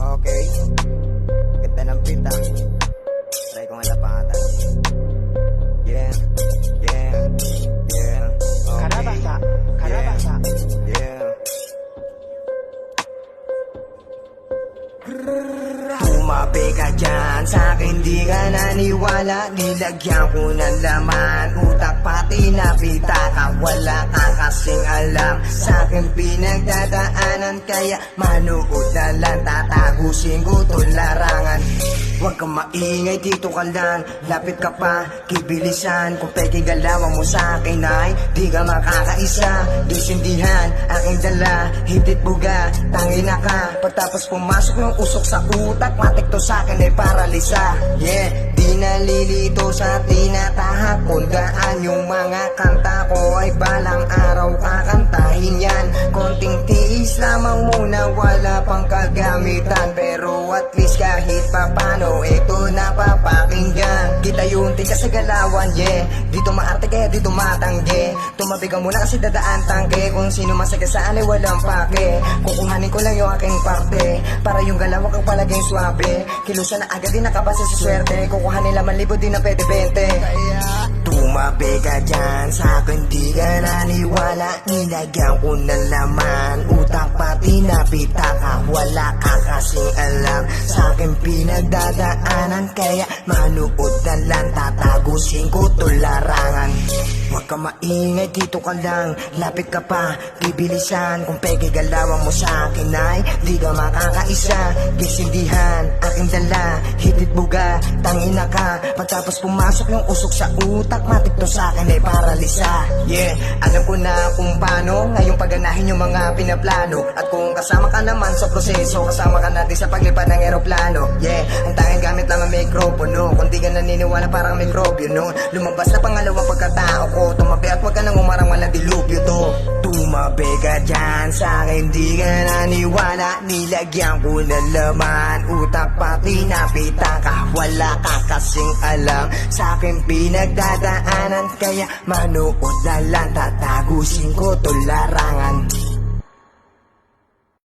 Okay. Ganda ng beat ah. Try ko nga lapatan. Yeah. Yeah. Yeah. Okay. Karabasa. Karabasa. Yeah. Tumabi ka dyan, sa'kin di ka naniwala. Nilagyan ko ng laman, utak pati napita ka. Wala ka kasing alam, sa'kin pinagdadaanan. Kaya manood na lang, tatagusin ko itong larangan. Huwag kang maingay, dito ka lang. Lapit ka pa, kibilisan. Kung peke galawan mo sa'kin ay di ka makakaisa. Disindihan, aking dala, higit buga, tangina ka. Pagtapos pumasok ng usok sa utak, matik to sa'kin ay paralisa. Yeah, di nalilito sa tinatahak. Kung gaan yung mga kanta ko ay balang araw kakantahin yan. Konting tiis lamang muna, wala pang kagamitan. Pero at least kahit papano, ito napapakinggan. Kita yung tika sa galawan, yeah. Dito maarte kaya dito matangge. Tumabi ka muna kasi dadaan tangke. Kung sino masagasaan ay walang pake. Kukuhanin ko lang yung aking parte, para yung galaw kang palaging swabe. Kilusan na agad din nakabasa sa swerte. Kukuhanin laman libo din na pwede 20. Kaya tumabi ka dyan, sa'kin di ka naniwala. Nilagyan ko ng laman, utak pati napita ka. Wala ka kasing alam, sa'kin pinagdadaanan. Kaya manood na lang, tatagusin ko to larangan. Huwag ka maingay, dito ka lang. Lapit ka pa, kibilisan. Kung peke galawan mo sa'kin ay di ka makakaisa. Gisindihan, aking dala, hitit buga, tangina ka. Pagtapos pumasok yung usok sa utak, matik to sa'kin ay paralisa. Yeah, alam ko na kung paano ngayong pagganahin yung mga pinaplano. At kung kasama ka naman sa proseso, kasama ka natin sa paglipad ng eroplano. Yeah, ang tanging gamit lang ang mikropono. Kung di ka naniniwala parang mikrobyo no. Lumabas na pangalawang pagkatao ko. Tumabi at wag ka nang umarang, walang dilubyo to. Tumabi ka dyan, sa'kin di ka naniwala. Nilagyan ko ng laman, utak pati napita ka. Wala ka kasing alam, sa'kin pinagdadaanan. Kaya manood na lang, tatagusin ko to larangan.